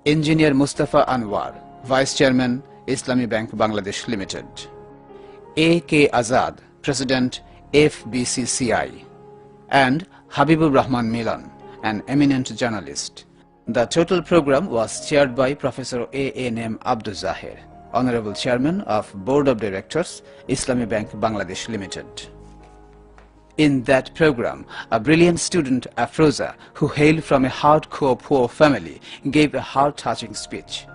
Engineer Mustafa Anwar, Vice Chairman, Islami Bank Bangladesh Limited. A.K. Azad, President, FBCCI. And Habibur Rahman Milan, an eminent journalist. The total program was chaired by Professor A.N.M. Abdul Zahir, Honorable Chairman of Board of Directors, Islami Bank Bangladesh Limited. In that program, a brilliant student, Afroza, who hailed from a hardcore poor family, gave a heart-touching speech.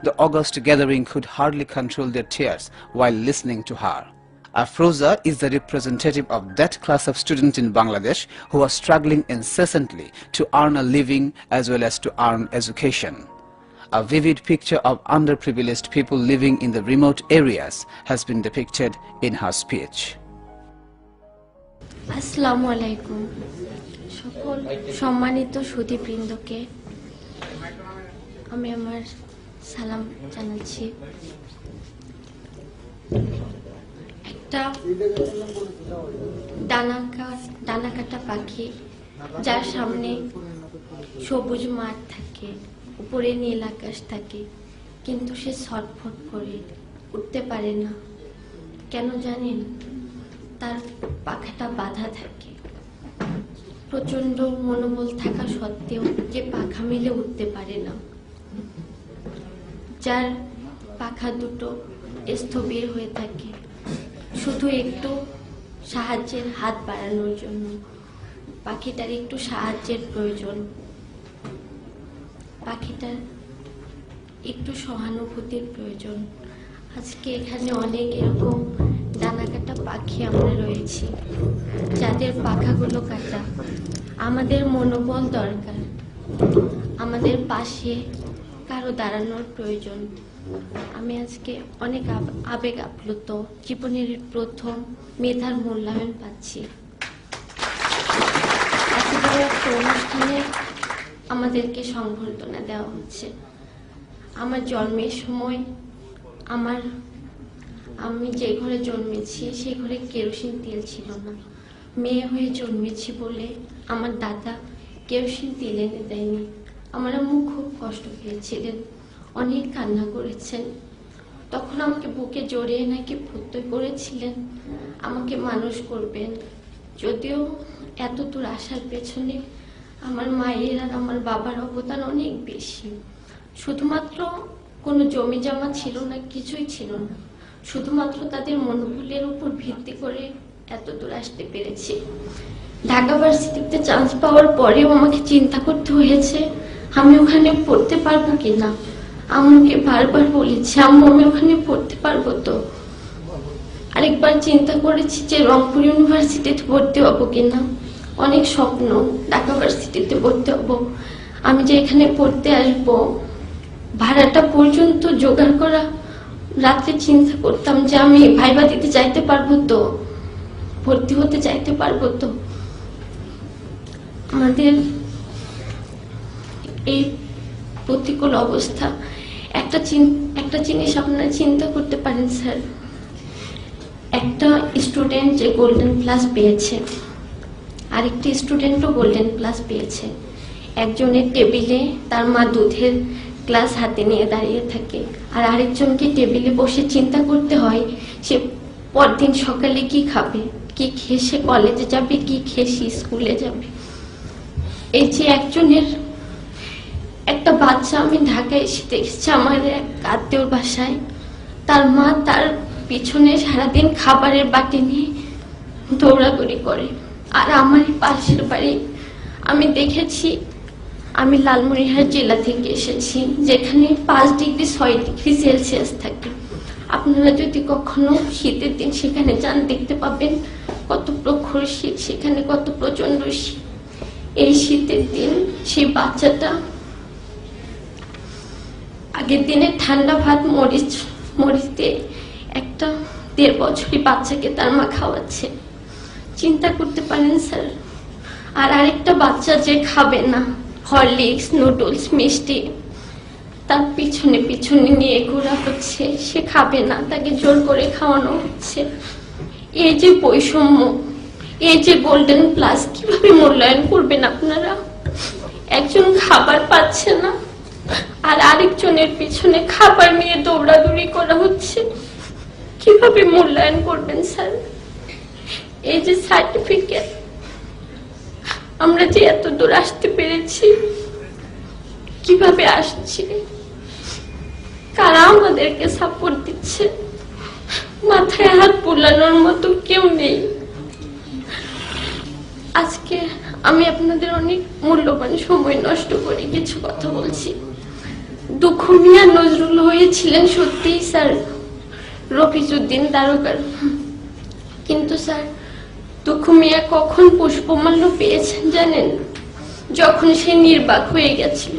The august gathering could hardly control their tears while listening to her. Afroza is the representative of that class of students in Bangladesh who are struggling incessantly to earn a living as well as to earn education. A vivid picture of underprivileged people living in the remote areas has been depicted in her speech. আসসালামু আলাইকুম সকল সম্মানিত সুধীবৃন্দকে আমি আমার সালাম জানাচ্ছি। একটা ডানাকাটা পাখি যার সামনে সবুজ মাঠ থাকে, উপরে নীল আকাশ থাকে, কিন্তু সে ছটফট করে উঠতে পারে না। কেন জানেন? তার পাখাটা বাঁধা থাকে। প্রচন্ড মনোবল থাকা সত্ত্বেও যে পাখা মেলে উঠতে পারে না, যার পাখা দুটো স্থবির হয়ে থাকে শুধু একটু সাহায্যের হাত বাড়ানোর জন্য। পাখিটার একটু সাহায্যের প্রয়োজন, পাখিটার একটু সহানুভূতির প্রয়োজন। আজকে এখানে অনেক এরকম ডানাকাটা পাখি আমরা রয়েছি যাদের পাখাগুলো কাটা। আমাদের মনোবল দরকার, আমাদের পাশে কারো দাঁড়ানোর প্রয়োজন। আমি আজকে অনেক আবেগ আপ্লুত, জীবনের প্রথম মেধার মূল্যায়ন পাচ্ছি। এত বড় একটা অনুষ্ঠানে আমাদেরকে সংবর্ধনা দেওয়া হচ্ছে। আমার জন্মের সময় আমি যে ঘরে জন্মেছি সেই ঘরে কেরোসিন তেল ছিল না। মেয়ে হয়ে জন্মেছি বলে আমার দাদা কেরোসিন তেল এনে দেয়নি। আমার আম্মু খুব কষ্ট পেয়েছিলেন, অনেক কান্না করেছেন। তখন আমাকে বুকে জড়িয়ে নাকি প্রত্যয় করেছিলেন আমাকে মানুষ করবেন। যদিও এত দূর আসার পেছনে আমার মায়ের আর আমার বাবার অবদান অনেক বেশি। শুধুমাত্র কোনো জমি জমা ছিল না, কিছুই ছিল না, শুধুমাত্র তাদের মনোবলের উপর ভিত্তি করে এত দূর আসতে পেরেছি। ঢাকা ভার্সিটিতে চান্স পাওয়ার পরেও আমাকে চিন্তা করতে হয়েছে আমি ওখানে পড়তে পারবো কিনা। আম্মুকে বারবার বলেছি, আম্মু আমি ওখানে পড়তে পারবো তো। আরেকবার চিন্তা করেছি যে রংপুর ইউনিভার্সিটিতে ভর্তি হবো কিনা। অনেক স্বপ্ন, ঢাকা ভার্সিটিতে ভর্তি হবো, আমি যে এখানে পড়তে আসবো, ভাড়াটা পর্যন্ত জোগাড় করা। রাত্রে চিন্তা করতাম যে আমি ভাইবা দিতে চাইতে পারবো তো, ভর্তি হতে চাইতে পারবো তো। আমাদের এই প্রতিকূল অবস্থা। একটা জিনিস আপনারা চিন্তা করতে পারেন স্যার, একটা স্টুডেন্ট যে গোল্ডেন প্লাস পেয়েছে, আরেকটি স্টুডেন্টও গোল্ডেন প্লাস পেয়েছে। একজনের টেবিলে তার মা দুধের গ্লাস হাতে নিয়ে দাঁড়িয়ে থাকে, আর আরেকজনকে টেবিলে বসে চিন্তা করতে হয় সে পরদিন সকালে কি খাবে, কি খেয়ে সে কলেজে যাবে, কি খেয়ে সে স্কুলে যাবে। এই যে একজনের একটা বাচ্চা আমি ঢাকায় এসে দেখেছি আমার এক আত্মীয়র বাসায়, তার মা তার পিছনে সারাদিন খাবারের বাটি নিয়ে দৌড়াদৌড়ি করে। আর আমার পাশের বাড়ি আমি দেখেছি, আমি লালমনিরহাট জেলা থেকে এসেছি যেখানে 5 ডিগ্রি 6 ডিগ্রি সেলসিয়াস থাকে। আপনারা যদি কখনো শীতের দিন সেখানে যান দেখতে পাবেন কত প্রখর শীত, সেখানে কত প্রচন্ড শীত। এই শীতের দিন সেই বাচ্চাটা আগের দিনে ঠান্ডা ভাত মরিচ দিয়ে একটা 1.5 বছরী বাচ্চাকে তার মা খাওয়াচ্ছে। চিন্তা করতে পারেন স্যার। আর আরেকটা বাচ্চা যে খাবে না হরলিক্স, নুডলস, মিষ্টি, তার পিছনে পিছনে নিয়ে ঘোরা হচ্ছে, সে খাবে না, তাকে জোর করে খাওয়ানো হচ্ছে। এই যে বৈষম্য, এই যে গোল্ডেন প্লাস, কিভাবে মূল্যায়ন করবেন আপনারা? একজন খাবার পাচ্ছে না, আর আরেকজনের পিছনে খাবার নিয়ে দৌড়াদৌড়ি করা হচ্ছে। কিভাবে মূল্যায়ন করবেন স্যার? এই যে সার্টিফিকেট, আমরা যে এত দূর আসতে পেরেছি, কিভাবে আসছি, কারা আমাদেরকে সাপোর্ট দিচ্ছে, মাথায় হাত বুলানোর মতো কেউ নেই। আজকে আমি আপনাদের অনেক মূল্যবান সময় নষ্ট করে কিছু কথা বলছি। দুঃখ মিয়া নজরুল হয়েছিলেন সত্যিই স্যার রফিজউদ্দিন তারকার, কিন্তু স্যার দুঃখ মিয়া কখন পুষ্পমাল্য পেয়েছেন জানেন? যখন সে নির্বাক হয়ে গেছিল।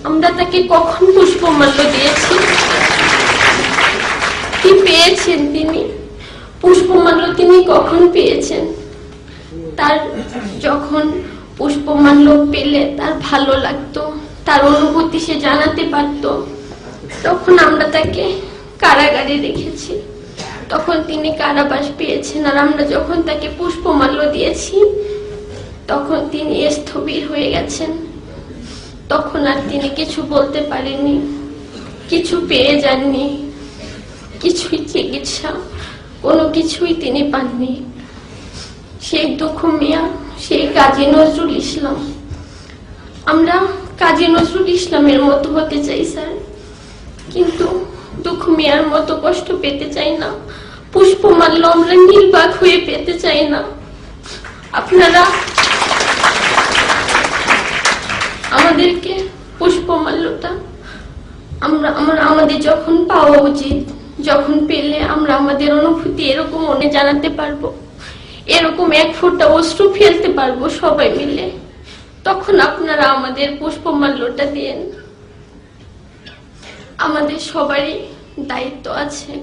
আমরা তাকে কখন পুষ্পমাল্য দিয়েছি? কি পেয়েছেন তিনি? পুষ্পমাল্য তিনি কখন পেয়েছেন? তার যখন পুষ্পমাল্য পেলে তার ভালো লাগতো, তার অনুভূতি সে জানাতে পারত, তখন আমরা তাকে কারাগারে রেখেছি, তখন তিনি কারাবাস পেয়েছেন। আর আমরা যখন তাকে পুষ্পমাল্য দিয়েছি তখন তিনি স্থবির হয়ে গেছেন, তখন আর তিনি কিছু বলতে পারেননি, কিছু পেয়ে যাননি, কিছুই চিকিৎসা কোনো কিছুই তিনি পাননি। সেই দুঃখ মিয়া, সেই কাজী নজরুল ইসলাম, আমরা কাজী নজরুল ইসলামের মতো হতে চাই স্যার, কিন্তু দুঃখ মিয়ার মতো কষ্ট পেতে চাই না, পুষ্পমাল্য আমরা নির্বাক হয়ে পেতে চাই না। আপনারা আমাদেরকে পুষ্পমাল্যটা আমাদের যখন পাওয়া উচিত, যখন পেলে আমরা আমাদের অনুভূতি এরকম মনে জানাতে পারবো, এরকম এক ফোঁটা অশ্রু ফেলতে পারবো সবাই মিলে, তখন আপনারা আমাদের পুষ্পমাল্যটা দেন। আমাদের সবারই দায়িত্ব আছে।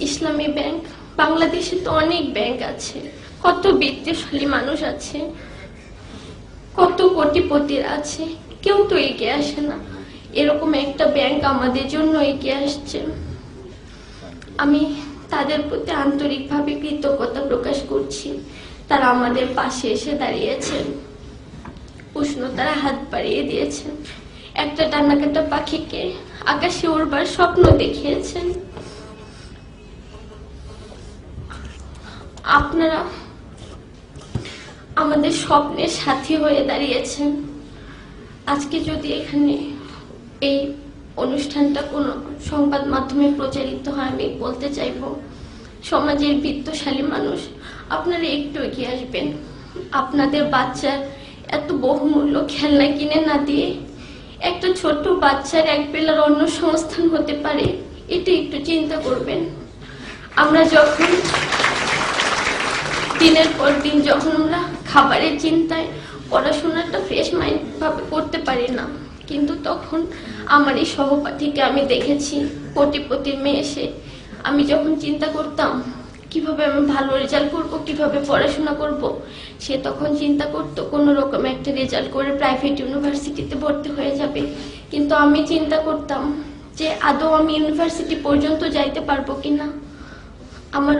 ইসলামী ব্যাংক, বাংলাদেশে তো অনেক ব্যাংক আছে, কত বিত্তশালী মানুষ আছে, কত কোটিপতিরা আছে, কেউ তো এগিয়ে আসে না। এরকম একটা ব্যাংক আমাদের জন্য এগিয়ে আসছে। আমি তাদের প্রতি আন্তরিকভাবে কৃতজ্ঞতা প্রকাশ করছি। তারা আমাদের পাশে এসে দাঁড়িয়েছেন, উষ্ণতারা হাত বাড়িয়ে দিয়েছেন, একটা ডানাকাটা পাখিকে আকাশে উড়বার স্বপ্ন দেখিয়েছেন। আপনারা আমাদের স্বপ্নের সাথী হয়ে দাঁড়িয়েছেন। আজকে যদি এখানে এই অনুষ্ঠানটা কোনো সংবাদ মাধ্যমে প্রচারিত হয়, আমি বলতে চাইব, সমাজের বিত্তশালী মানুষ আপনারা একটু এগিয়ে আসবেন। আপনাদের বাচ্চার এত বহুমূল্য খেলনা কিনে না দিয়ে একটা ছোট্ট বাচ্চার এক বেলার অন্ন সংস্থান হতে পারে, এটা একটু চিন্তা করবেন। আমরা যখন দিনের পর দিন যখন আমরা খাবারের চিন্তায় পড়াশোনাটা ফ্রেশ মাইন্ড ভাবে করতে পারি না, কিন্তু তখন আমার এই সহপাঠীকে আমি দেখেছি, কোটিপতির মেয়ে এসে, আমি যখন চিন্তা করতাম কিভাবে আমি ভালো রেজাল্ট করব, কিভাবে পড়াশোনা করব, সে তখন চিন্তা করতো কোনো রকম একটা রেজাল্ট করে প্রাইভেট ইউনিভার্সিটিতে ভর্তি হয়ে যাবে। কিন্তু আমি চিন্তা করতাম যে আদৌ আমি ইউনিভার্সিটি পর্যন্ত যাইতে পারবো কিনা, আমার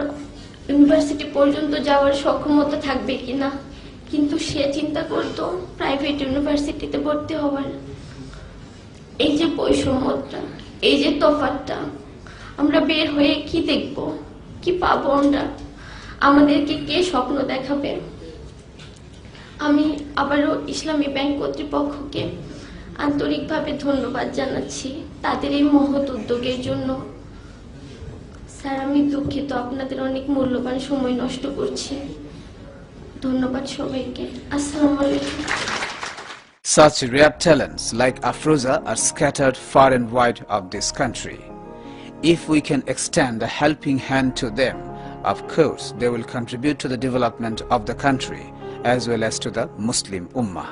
ইউনিভার্সিটি পর্যন্ত যাওয়ার সক্ষমতা থাকবে কিনা। কিন্তু সে চিন্তা করতো প্রাইভেট ইউনিভার্সিটিতে ভর্তি হওয়ার। এই যে বৈষম্যটা, এই যে তফাৎটা, আমরা বের হয়ে কি দেখবো, কি পাবো আমরা? আমাদেরকে কে স্বপ্ন দেখাবে? আমি আবারও ইসলামী ব্যাংক কর্তৃপক্ষকে আন্তরিকভাবে ধন্যবাদ জানাচ্ছি তাদের এই মহৎ উদ্যোগের জন্য। স্যার, আমি দুঃখিত আপনাদের অনেক মূল্যবান সময় নষ্ট করছি। ধন্যবাদ সবাইকে। আসসালামু আলাইকুম। Such rare talents like Afroza are scattered far and wide of this country. If we can extend a helping hand to them, of course they will contribute to the development of the country as well as to the Muslim Ummah.